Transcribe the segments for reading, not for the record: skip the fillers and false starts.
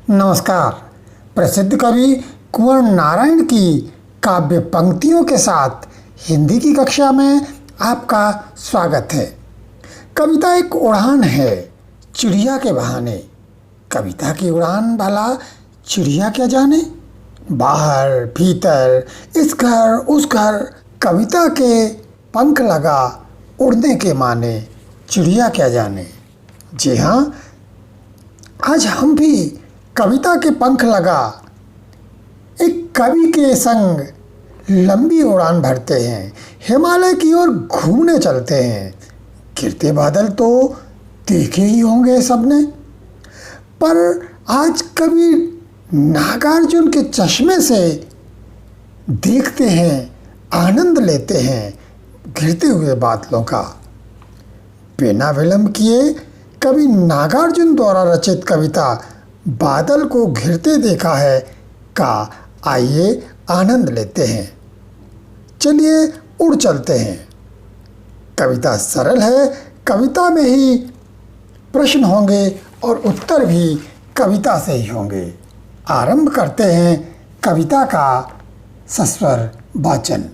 नमस्कार। प्रसिद्ध कवि कुंवर नारायण की काव्य पंक्तियों के साथ हिंदी की कक्षा में आपका स्वागत है। कविता एक उड़ान है चिड़िया के बहाने। कविता की उड़ान भला चिड़िया क्या जाने, बाहर भीतर इस घर उस घर, कविता के पंख लगा उड़ने के माने, चिड़िया क्या जाने। जी हाँ, आज हम भी कविता के पंख लगा एक कवि के संग लंबी उड़ान भरते हैं, हिमालय की ओर घूमने चलते हैं। गिरते बादल तो देखे ही होंगे सबने, पर आज कवि नागार्जुन के चश्मे से देखते हैं, आनंद लेते हैं गिरते हुए बादलों का। बिना विलंब किए कवि नागार्जुन द्वारा रचित कविता बादल को घिरते देखा है का आइए आनंद लेते हैं। चलिए उड़ चलते हैं। कविता सरल है, कविता में ही प्रश्न होंगे और उत्तर भी कविता से ही होंगे। आरंभ करते हैं कविता का सस्वर वाचन।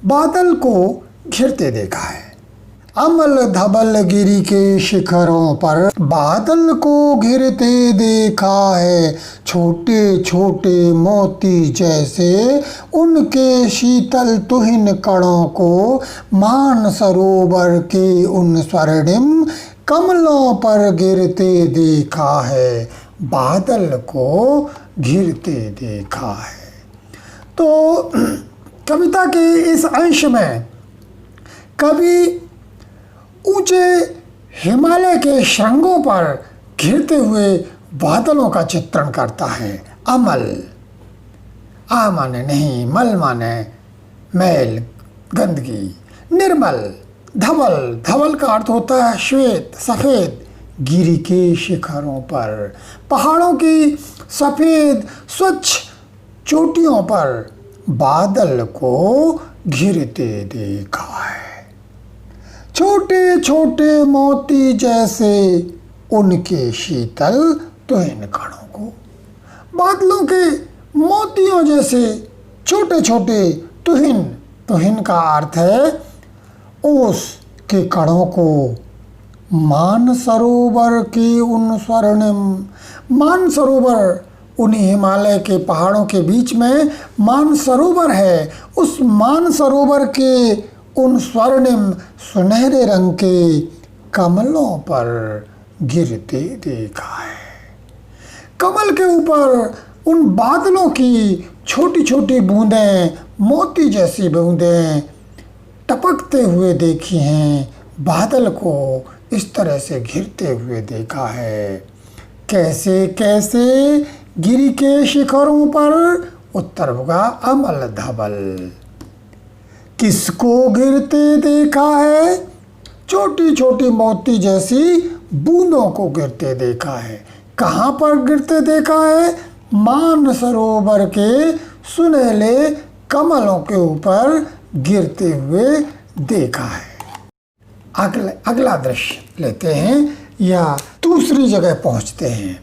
बादल को घिरते देखा है। अमल धबल गिरी के शिखरों पर बादल को घिरते देखा है। छोटे छोटे मोती जैसे उनके शीतल तुहिन कणों को मान सरोवर के उन स्वर्णिम कमलों पर गिरते देखा है। बादल को घिरते देखा है। तो कविता के इस अंश में कवि ऊंचे हिमालय के श्रृंगों पर घिरते हुए बादलों का चित्रण करता है। अमल, आ माने नहीं, मल माने मैल गंदगी, निर्मल, धवल, धवल का अर्थ होता है श्वेत सफ़ेद, गिरी के शिखरों पर पहाड़ों की सफ़ेद स्वच्छ चोटियों पर बादल को घिरते देखा है। छोटे छोटे मोती जैसे उनके शीतल तुहिन कणों को, बादलों के मोतियों जैसे छोटे छोटे तुहिन, तुहिन का अर्थ है ओस के कणों को, मान सरोवर के उन स्वर्णिम, मान सरोवर उन्हीं हिमालय के पहाड़ों के बीच में मान सरोवर है। उस मान सरोवर के उन स्वर्णिम सुनहरे रंग के कमलों पर गिरते देखा है। कमल के ऊपर उन बादलों की छोटी छोटी बूंदें, मोती जैसी बूंदें टपकते हुए देखी हैं। बादल को इस तरह से घिरते हुए देखा है। कैसे कैसे गिरी के शिखरों पर, उत्तर होगा अमल धवल। किसको गिरते देखा है? छोटी छोटी मोती जैसी बूंदों को गिरते देखा है। कहाँ पर गिरते देखा है? मान सरोवर के सुनहले कमलों के ऊपर गिरते हुए देखा है। अगला दृश्य लेते हैं या दूसरी जगह पहुंचते हैं।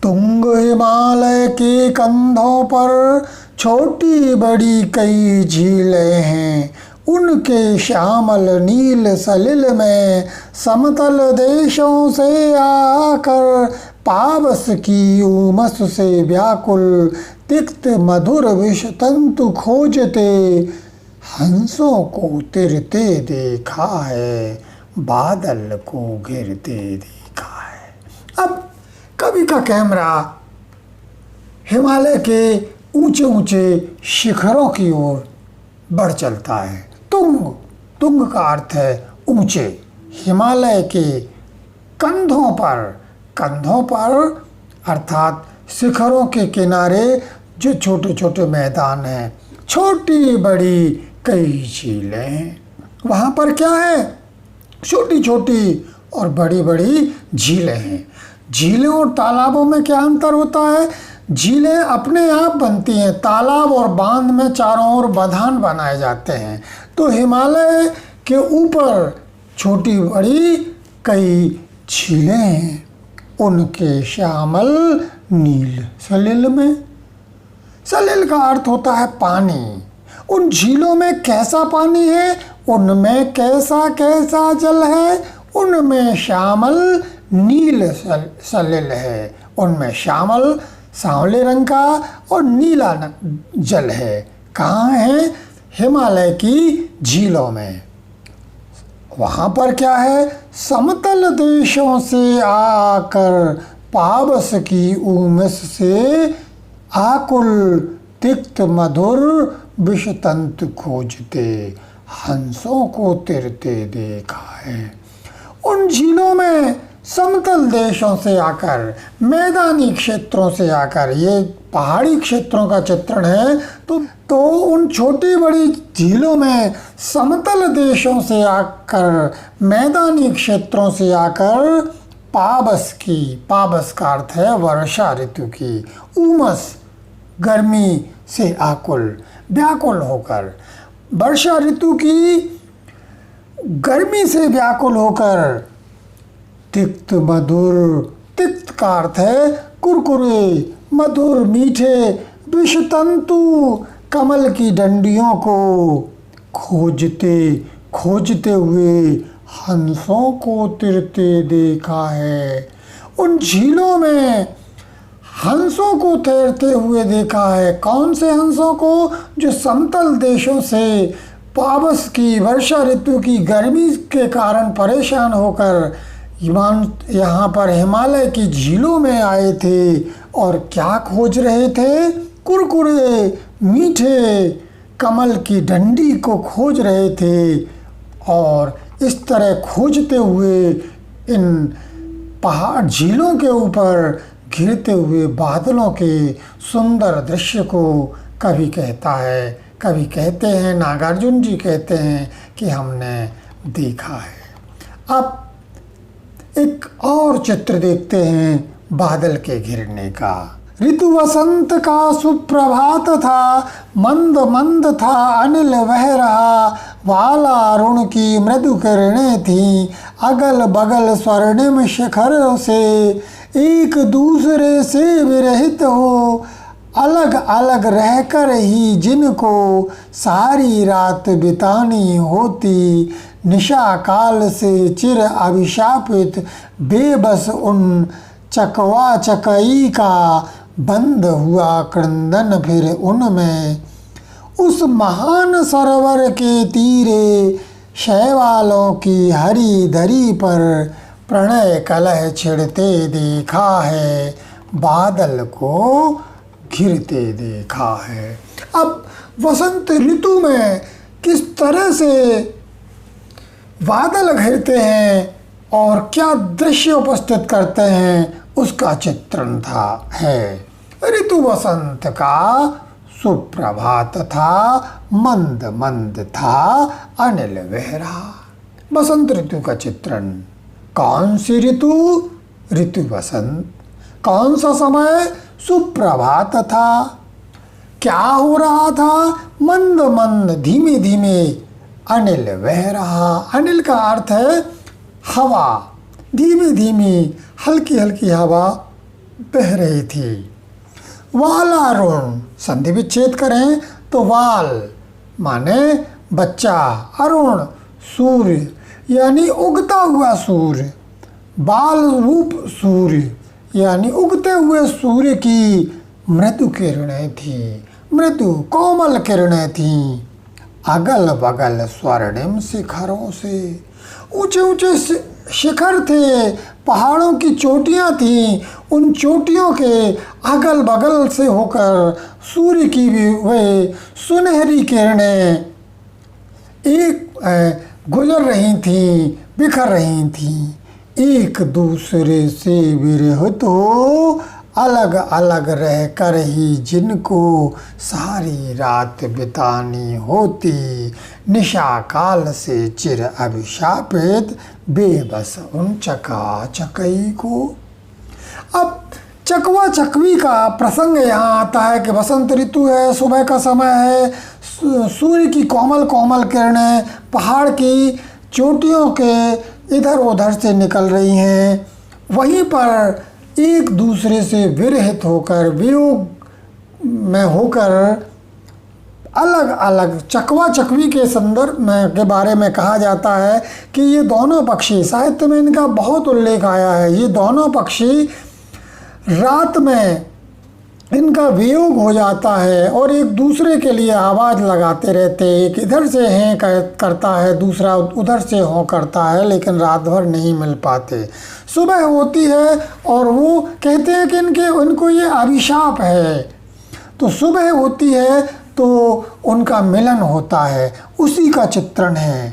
तुंग हिमालय के कंधों पर छोटी बड़ी कई झीलें हैं। उनके श्यामल नील सलिल में समतल देशों से आकर पावस की उमस से व्याकुल तिक्त मधुर विष तंतु खोजते हंसों को तिरते देखा है। बादल को घिरते देखा है। अब कवि का कैमरा हिमालय के ऊंचे ऊंचे शिखरों की ओर बढ़ चलता है। तुंग, तुंग का अर्थ है ऊंचे। हिमालय के कंधों पर, कंधों पर अर्थात शिखरों के किनारे जो छोटे छोटे मैदान हैं, छोटी बड़ी कई झीलें हैं। वहाँ पर क्या है? छोटी छोटी और बड़ी बड़ी झीलें हैं। झीलें और तालाबों में क्या अंतर होता है? झीलें अपने आप बनती हैं, तालाब और बांध में चारों ओर बंधान बनाए जाते हैं। तो हिमालय के ऊपर छोटी बड़ी कई झीलें हैं। उनके श्यामल नील सलिल में। सलिल का अर्थ होता है पानी। उन झीलों में कैसा पानी है, उनमें कैसा कैसा जल है, उनमें श्यामल नील सलिल है। उनमें श्यामल सांवले रंग का और नीला जल है। कहाँ है? हिमालय की झीलों में। वहाँ पर क्या है? समतल देशों से आकर पावस की उमस से आकुल तिक्त मधुर विषतंतु खोजते हंसों को तिरते देखा है। उन झीलों में समतल देशों से आकर, मैदानी क्षेत्रों से आकर, ये पहाड़ी क्षेत्रों का चित्रण है, तो उन छोटी बड़ी झीलों में समतल देशों से आकर, मैदानी क्षेत्रों से आकर पावस की, पावस का अर्थ है वर्षा ऋतु की, उमस गर्मी से आकुल व्याकुल होकर, वर्षा ऋतु की गर्मी से व्याकुल होकर, तिक्त मधुर, तिक्त का अर्थ है कुरकुरे, मधुर मीठे, विषतंतु कमल की डंडियों को खोजते खोजते हुए हंसों को तिरते देखा है। उन झीलों में हंसों को तैरते हुए देखा है। कौन से हंसों को? जो समतल देशों से पावस की, वर्षा ऋतु की गर्मी के कारण परेशान होकर यहाँ पर हिमालय की झीलों में आए थे और क्या खोज रहे थे? कुरकुरे मीठे कमल की डंडी को खोज रहे थे। और इस तरह खोजते हुए इन पहाड़ झीलों के ऊपर घिरते हुए बादलों के सुंदर दृश्य को कवि कहता है, कवि कहते हैं, नागार्जुन जी कहते हैं कि हमने देखा है। अब एक और चित्र देखते हैं बादल के घिरने का। ऋतु वसंत का सुप्रभात था, मंद मंद था अनिल बह रहा, वाला अरुण की मृदु किरणें थी, अगल बगल स्वर्णिम शिखर से एक दूसरे से विरहित हो, अलग अलग रहकर ही जिनको सारी रात बितानी होती, निशा काल से चिर अभिशापित बेबस उन चकवा चकई का बंद हुआ क्रंदन फिर उनमें। उस महान सरोवर के तीरे शैवालों की हरी धरी पर प्रणय कलह छिड़ते देखा है, बादल को घिरते देखा है। अब वसंत ऋतु में किस तरह से बादल घिरते हैं और क्या दृश्य उपस्थित करते हैं, उसका चित्रण है। ऋतु वसंत का सुप्रभात था, मंद मंद था अनिल बह रहा। बसंत ऋतु का चित्रण। कौन सी ऋतु? ऋतु वसंत। कौन सा समय? सुप्रभात था। क्या हो रहा था? मंद मंद धीमे धीमे अनिल बह रहा। अनिल का अर्थ है हवा। धीमी धीमी हल्की हल्की हवा बह रही थी। वालारुण, संधि विच्छेद करें तो वाल माने बच्चा, अरुण सूर्य यानी उगता हुआ सूर्य, बाल रूप सूर्य यानी उगते हुए सूर्य की मृदु किरणें थी, मृदु कोमल किरणें थीं। अगल बगल स्वर्णिम शिखरों से, ऊंचे ऊंचे शिखर थे, पहाड़ों की चोटियां थीं। उन चोटियों के अगल बगल से होकर सूर्य की भी वे सुनहरी किरणें एक गुजर रही थीं, बिखर रही थीं। एक दूसरे से विरहित हो, अलग अलग रहकर ही जिनको सारी रात बितानी होती, निशा काल से चिर अभिशापित बेबस उन चका चकई को। अब चकवा चकवी का प्रसंग यहाँ आता है कि बसंत ऋतु है, सुबह का समय है, सूर्य की कोमल कोमल किरणें पहाड़ की चोटियों के इधर उधर से निकल रही हैं। वहीं पर एक दूसरे से विरहित होकर, वियोग में होकर, अलग अलग चकवा चकवी के संदर्भ में के बारे में कहा जाता है कि ये दोनों पक्षी, साहित्य में इनका बहुत उल्लेख आया है, ये दोनों पक्षी रात में इनका वियोग हो जाता है और एक दूसरे के लिए आवाज़ लगाते रहते, एक इधर से हैं करता है, दूसरा उधर से हों करता है, लेकिन रात भर नहीं मिल पाते। सुबह होती है और वो कहते हैं कि इनको ये अभिशाप है, तो सुबह होती है तो उनका मिलन होता है, उसी का चित्रण है।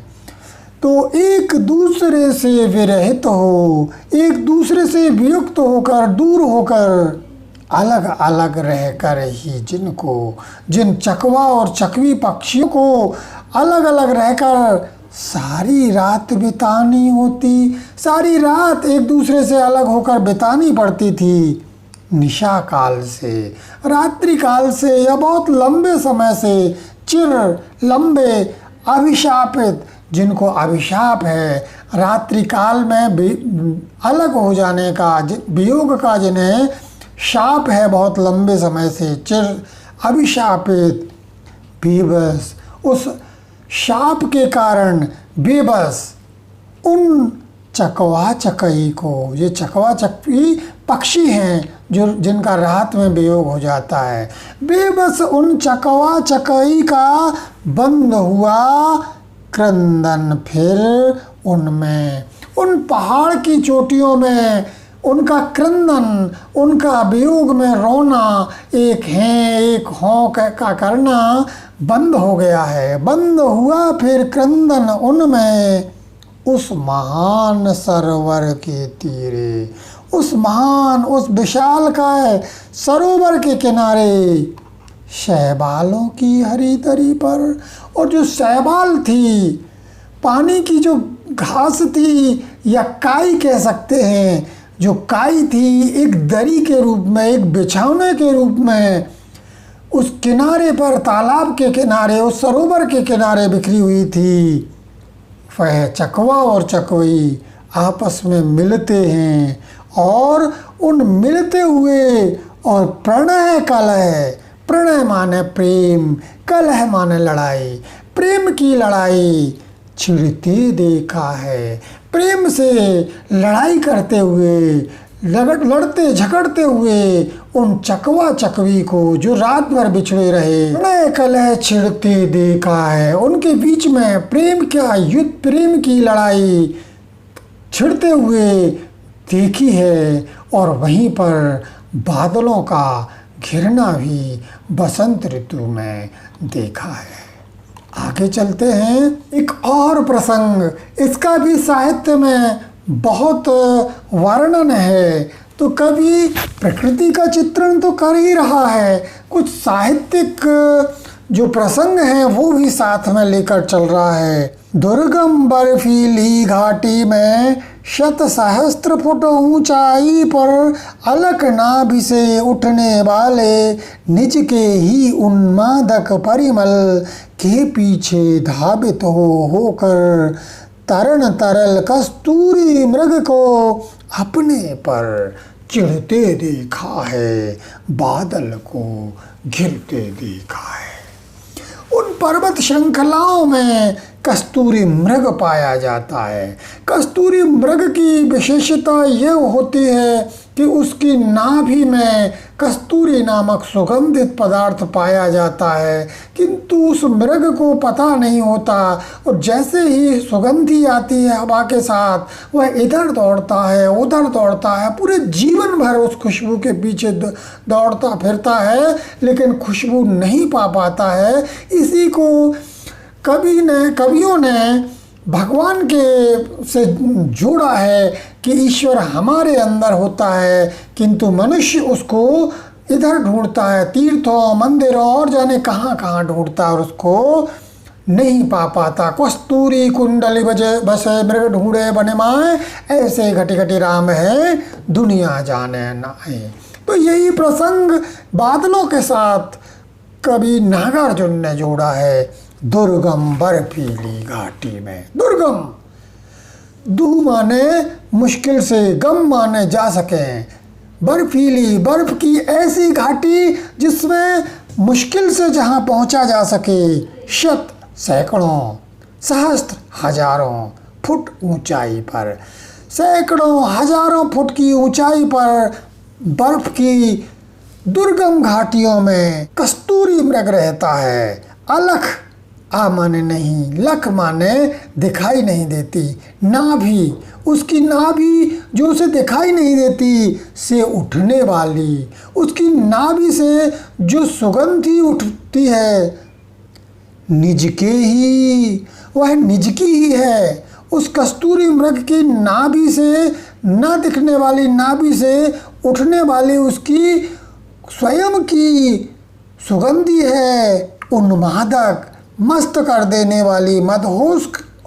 तो एक दूसरे से विरहित हो, एक दूसरे से वियुक्त होकर, दूर होकर, अलग अलग रहकर ही जिन चकवा और चकवी पक्षियों को अलग अलग रहकर सारी रात बितानी होती, सारी रात एक दूसरे से अलग होकर बितानी पड़ती थी। निशा काल से, रात्रि काल से, या बहुत लंबे समय से, चिर लंबे अभिशापित, जिनको अभिशाप है रात्रि काल में अलग हो जाने का, वियोग का जिन्हें शाप है बहुत लंबे समय से, चिर अभिशापित, बेबस, उस शाप के कारण बेबस उन चकवा चकई को, ये चकवा चकवी पक्षी हैं जो जिनका रात में वियोग हो जाता है, बेबस उन चकवा चकई का बंद हुआ क्रंदन फिर उनमें, उन पहाड़ की चोटियों में उनका क्रंदन, उनका वियोग में रोना, एक हैं एक हों का करना बंद हो गया है। बंद हुआ फिर क्रंदन उनमें उस महान सरोवर के तीरे, उस महान, उस विशालकाय सरोवर के किनारे, शैवालों की हरी तरी पर। और जो शैवाल थी, पानी की जो घास थी या काई कह सकते हैं, जो काई थी एक दरी के रूप में, एक बिछौने के रूप में उस किनारे पर, तालाब के किनारे, उस सरोवर के किनारे बिखरी हुई थी। वह चकवा और चकवी आपस में मिलते हैं और उन मिलते हुए और प्रणय कलह, प्रणय माने प्रेम, कलह माने लड़ाई, प्रेम की लड़ाई छिड़ते देखा है। प्रेम से लड़ाई करते हुए, लड़ते झगड़ते हुए उन चकवा चकवी को जो रात भर बिछड़े रहे, प्रणय कलह छिड़ते देखा है। उनके बीच में प्रेम का युद्ध, प्रेम की लड़ाई छिड़ते हुए देखी है। और वहीं पर बादलों का घिरना भी बसंत ऋतु में देखा है। आगे चलते हैं, एक और प्रसंग, इसका भी साहित्य में बहुत वर्णन है। तो कवि प्रकृति का चित्रण तो कर ही रहा है, कुछ साहित्यिक जो प्रसंग हैं वो भी साथ में लेकर चल रहा है। दुर्गम बर्फीली घाटी में शत सहस्त्र फुट ऊंचाई पर अलक नाभि से उठने वाले निज के ही उन्मादक परिमल के पीछे धावित होकर तरण तरल कस्तूरी मृग को अपने पर चिढ़ते देखा है, बादल को घिरते देखा है। उन पर्वत श्रृंखलाओं में कस्तूरी मृग पाया जाता है। कस्तूरी मृग की विशेषता यह होती है कि उसकी नाभि में कस्तूरी नामक सुगंधित पदार्थ पाया जाता है, किंतु उस मृग को पता नहीं होता। और जैसे ही सुगंधी आती है हवा के साथ, वह इधर दौड़ता है, उधर दौड़ता है, पूरे जीवन भर उस खुशबू के पीछे दौड़ता फिरता है, लेकिन खुशबू नहीं पा पाता है। इसी को कवियों ने भगवान के से जोड़ा है कि ईश्वर हमारे अंदर होता है, किंतु मनुष्य उसको इधर ढूंढता है, तीर्थों, मंदिरों और जाने कहाँ कहाँ ढूंढता है और उसको नहीं पा पाता। कस्तूरी कुंडली बसे मृग ढूंढे बने माए, ऐसे घटी घटी राम है दुनिया जाने नाए। तो यही प्रसंग बादलों के साथ कवि नागार्जुन ने जोड़ा है। दुर्गम बर्फीली घाटी में, दुर्गम दुह माने मुश्किल से, गम माने जा सके। बर्फीली, बर्फ की ऐसी घाटी जिसमें मुश्किल से जहाँ पहुँचा जा सके। शत, सैकड़ों, सहस्त्र, हजारों फुट ऊंचाई पर, सैकड़ों हजारों फुट की ऊंचाई पर बर्फ की दुर्गम घाटियों में कस्तूरी मृग रहता है। अलख, आ माने नहीं, लख माने दिखाई नहीं देती। नाभि, उसकी नाभि जो उसे दिखाई नहीं देती से उठने वाली, उसकी नाभि से जो सुगंधी उठती है, निज के ही, वह निज की ही है। उस कस्तूरी मृग की नाभि से, न दिखने वाली नाभि से उठने वाली उसकी स्वयं की सुगंधी है। उन्मादक, मस्त कर देने वाली,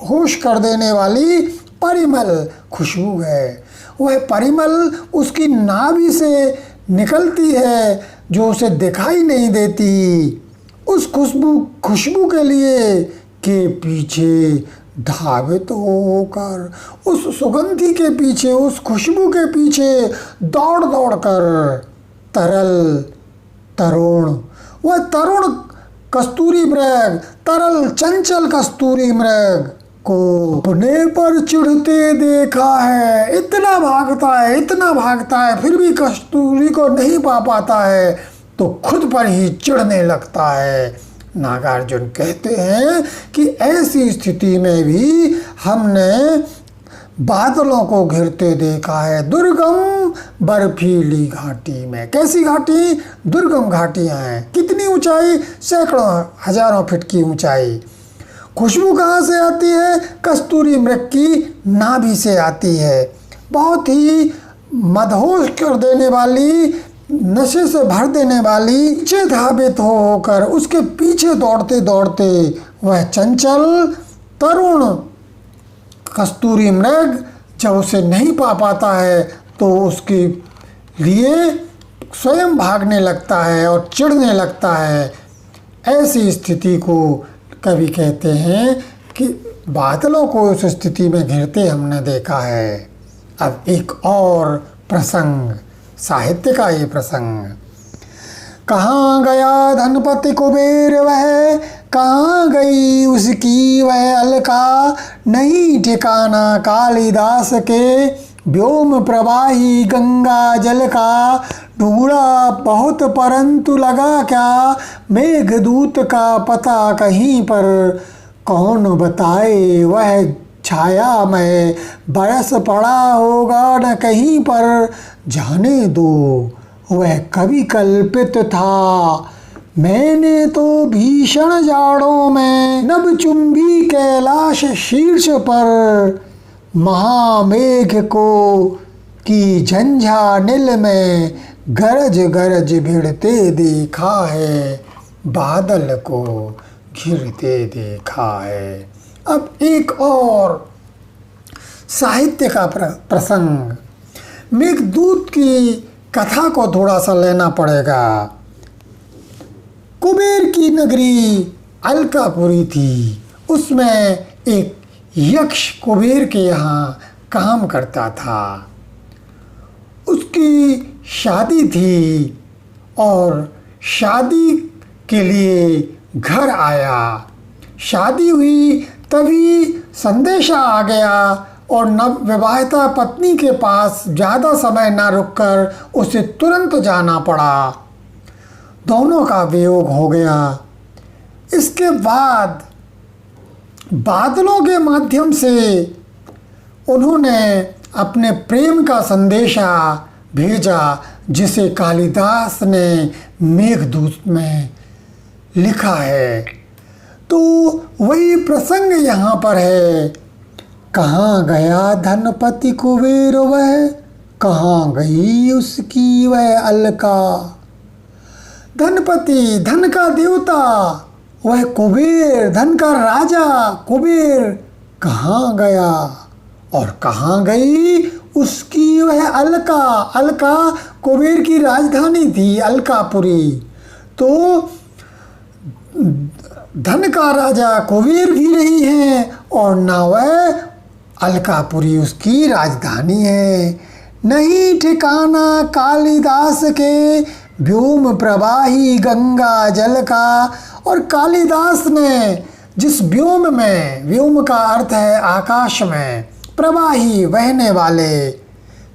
होश कर देने वाली परिमल खुशबू है। वह परिमल उसकी नाभि से निकलती है जो उसे दिखाई नहीं देती। उस खुशबू के लिए के पीछे धावित होकर, उस सुगंधी के पीछे, उस खुशबू के पीछे दौड़ दौड़ कर तरल तरुण, वह तरुण कस्तूरी मृग, तरल चंचल कस्तूरी मृग को अपने पर चिढ़ते देखा है। इतना भागता है फिर भी कस्तूरी को नहीं पा पाता है तो खुद पर ही चिढ़ने लगता है। नागार्जुन कहते हैं कि ऐसी स्थिति में भी हमने बादलों को घिरते देखा है दुर्गम बर्फीली घाटी में। कैसी घाटी? दुर्गम घाटियां हैं। कितनी ऊंचाई? सैकड़ों हजारों फीट की ऊंचाई। खुशबू कहाँ से आती है? कस्तूरी मृग की नाभि से आती है। बहुत ही मदहोश कर देने वाली, नशे से भर देने वाली, पीछे धावित होकर उसके पीछे दौड़ते दौड़ते वह चंचल तरुण कस्तूरी मृग जब उसे नहीं पा पाता है तो उसके लिए स्वयं भागने लगता है और चिढ़ने लगता है। ऐसी स्थिति को कवि कहते हैं कि बादलों को उस स्थिति में घिरते हमने देखा है। अब एक और प्रसंग, साहित्य का ये प्रसंग। कहाँ गया धनपति कुबेर वह, कहाँ गई उसकी वह अलका, नहीं ठिकाना कालिदास के व्योम प्रवाही गंगा जल का। ढूंढा बहुत परंतु लगा क्या, मेघदूत का पता कहीं पर, कौन बताए वह छाया में बरस पड़ा होगा न कहीं पर। जाने दो वह कभी कल्पित था, मैंने तो भीषण जाड़ों में नभचुंबी कैलाश शीर्ष पर, महामेघ को की झंझा नील में गरज गरज भिड़ते देखा है, बादल को घिरते देखा है। अब एक और साहित्य का प्रसंग, मेघदूत की कथा को थोड़ा सा लेना पड़ेगा। कुबेर की नगरी अलकापुरी थी, उसमें एक यक्ष कुबेर के यहाँ काम करता था। उसकी शादी थी और शादी के लिए घर आया। शादी हुई तभी संदेशा आ गया और नवविवाहिता पत्नी के पास ज़्यादा समय ना रुककर उसे तुरंत जाना पड़ा। दोनों का वियोग हो गया। इसके बाद बादलों के माध्यम से उन्होंने अपने प्रेम का संदेशा भेजा, जिसे कालिदास ने मेघदूत में लिखा है। तो वही प्रसंग यहाँ पर है। कहाँ गया धनपति कुबेर वह, कहाँ गई उसकी वह अलका। धनपति, धन का देवता, वह कुबेर, धन का राजा कुबेर कहाँ गया और कहाँ गई उसकी वह अलका। अलका कुबेर की राजधानी थी, अलकापुरी। तो धन का राजा कुबेर भी नहीं है और ना वह अलकापुरी उसकी राजधानी है। नहीं ठिकाना कालिदास के व्योम प्रवाही गंगा जल का। और कालिदास ने जिस व्योम में, व्योम का अर्थ है आकाश में, प्रवाही बहने वाले,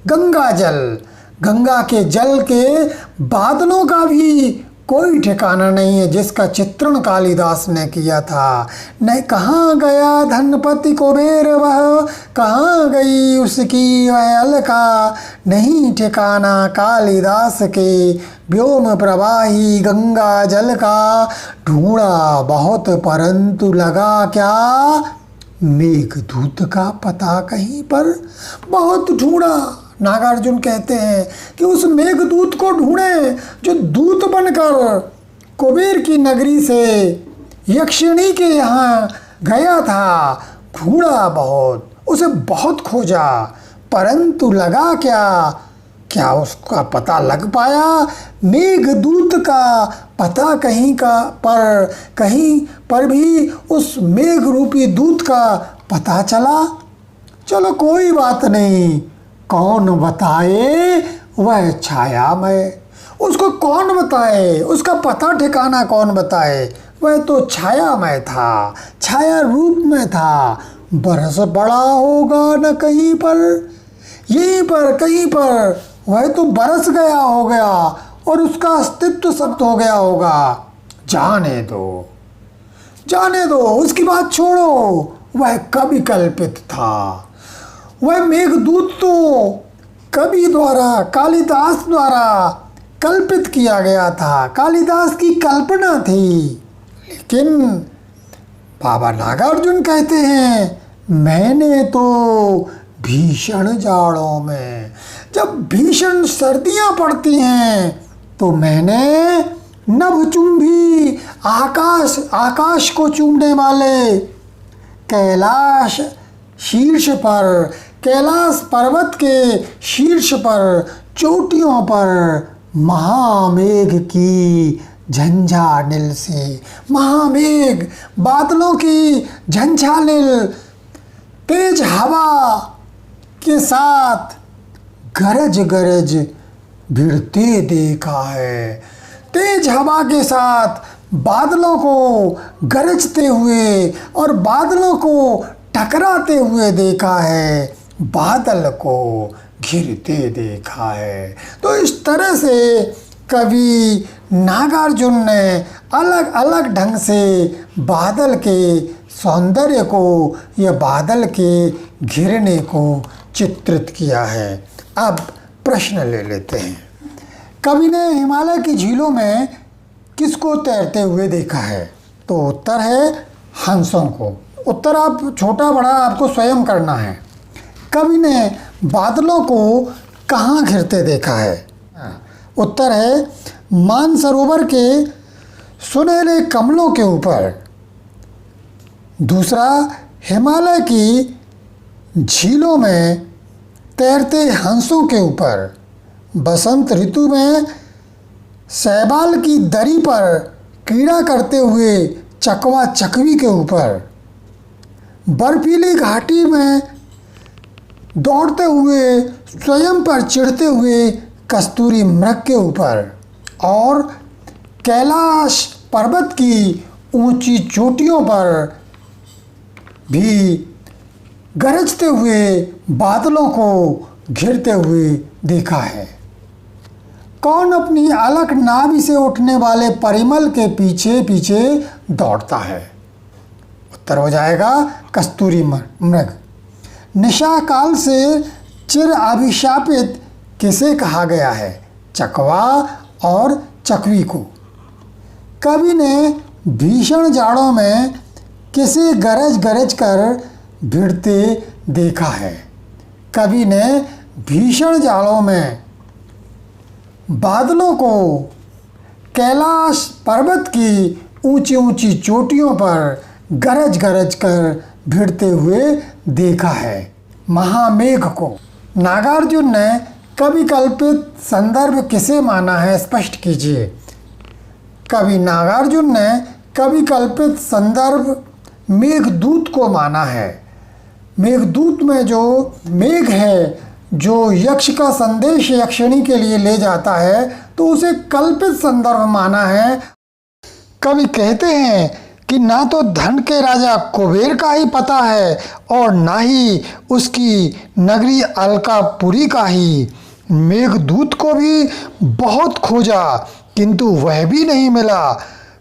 गंगा जल, गंगा के जल के बादलों का भी कोई ठिकाना नहीं है जिसका चित्रण कालिदास ने किया था। नहीं कहाँ गया धनपति कुबेर वह, कहाँ गई उसकी वह अलका। नहीं ठिकाना कालिदास के व्योम प्रवाही गंगा जल का। ढूंढा बहुत परंतु लगा क्या, मेघदूत का पता कहीं पर। बहुत ढूंढा, नागार्जुन कहते हैं कि उस मेघदूत को ढूंढे जो दूत बनकर कुबेर की नगरी से यक्षिणी के यहाँ गया था। ढूंढा बहुत, उसे बहुत खोजा, परंतु लगा क्या, क्या उसका पता लग पाया। मेघदूत का पता कहीं पर भी उस मेघ रूपी दूत का पता चला। चलो कोई बात नहीं, कौन बताए वह छायामय। उसको कौन बताए, उसका पता ठिकाना कौन बताए। वह तो छायामय था, छाया रूप में था। बरस पड़ा होगा न कहीं पर, यहीं पर कहीं पर वह तो बरस गया हो गया और उसका अस्तित्व समाप्त हो गया होगा। जाने दो, जाने दो, उसकी बात छोड़ो। वह कवि कल्पित था। वह मेघदूत तो कवि द्वारा, कालिदास द्वारा कल्पित किया गया था, कालिदास की कल्पना थी। लेकिन बाबा नागार्जुन कहते हैं, मैंने तो भीषण जाड़ों में, जब भीषण सर्दियां पड़ती हैं, तो मैंने नभचुंबी आकाश को चूमने वाले कैलाश शीर्ष पर, कैलाश पर्वत के शीर्ष पर, चोटियों पर महामेघ की झंझानिल से, महामेघ बादलों की झंझानिल तेज हवा के साथ गरज गरज भिड़ते देखा है। तेज हवा के साथ बादलों को गरजते हुए और बादलों को टकराते हुए देखा है, बादल को घिरते देखा है। तो इस तरह से कवि नागार्जुन ने अलग अलग ढंग से बादल के सौंदर्य को या बादल के घिरने को चित्रित किया है। अब प्रश्न ले लेते हैं। कवि ने हिमालय की झीलों में किसको तैरते हुए देखा है? तो उत्तर है हंसों को। उत्तर आप छोटा बड़ा आपको स्वयं करना है। कवि ने बादलों को कहाँ घिरते देखा है? उत्तर है मानसरोवर के सुनहरे कमलों के ऊपर। दूसरा, हिमालय की झीलों में तैरते हंसों के ऊपर। बसंत ऋतु में शैवाल की दरी पर क्रीड़ा करते हुए चकवा चकवी के ऊपर। बर्फीली घाटी में दौड़ते हुए स्वयं पर चिढ़ते हुए कस्तूरी मृग के ऊपर। और कैलाश पर्वत की ऊंची चोटियों पर भी गरजते हुए बादलों को घिरते हुए देखा है। कौन अपनी अलग नाभि से उठने वाले परिमल के पीछे पीछे दौड़ता है? उत्तर हो जाएगा कस्तूरी मृग। निशा काल से चिर अभिशापित किसे कहा गया है? चकवा और चकवी को। कवि ने भीषण जाड़ों में किसे गरज गरज कर भिड़ते देखा है? कवि ने भीषण जाड़ों में बादलों को कैलाश पर्वत की ऊंची ऊंची चोटियों पर गरज गरज कर भिड़ते हुए देखा है। महामेघ को नागार्जुन ने कवि कल्पित संदर्भ किसे माना है? स्पष्ट कीजिए। कवि नागार्जुन ने कवि कल्पित संदर्भ मेघदूत को माना है। मेघदूत में जो मेघ है जो यक्ष का संदेश यक्षिणी के लिए ले जाता है तो उसे कल्पित संदर्भ माना है। कवि कहते हैं कि ना तो धन के राजा कुबेर का ही पता है और ना ही उसकी नगरी अलकापुरी का ही। मेघदूत को भी बहुत खोजा किंतु वह भी नहीं मिला,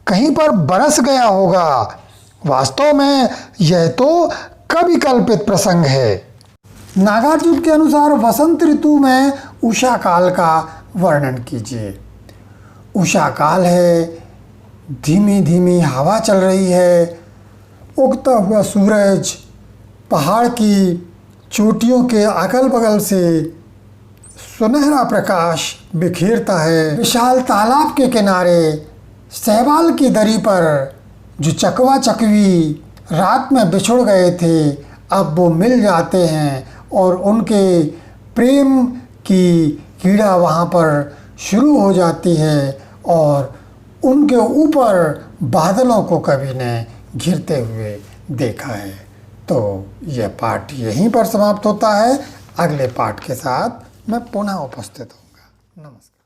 कहीं पर बरस गया होगा। वास्तव में यह तो कवि कल्पित प्रसंग है। नागार्जुन के अनुसार वसंत ऋतु में उषा काल का वर्णन कीजिए। उषा काल है, धीमी धीमी हवा चल रही है, उगता हुआ सूरज पहाड़ की चोटियों के अगल बगल से सुनहरा प्रकाश बिखेरता है। विशाल तालाब के किनारे शैवाल की दरी पर जो चकवा चकवी रात में बिछुड़ गए थे अब वो मिल जाते हैं और उनके प्रेम की कीड़ा वहाँ पर शुरू हो जाती है और उनके ऊपर बादलों को कवि ने घिरते हुए देखा है। तो यह पाठ यहीं पर समाप्त होता है। अगले पाठ के साथ मैं पुनः उपस्थित होऊंगा। नमस्कार।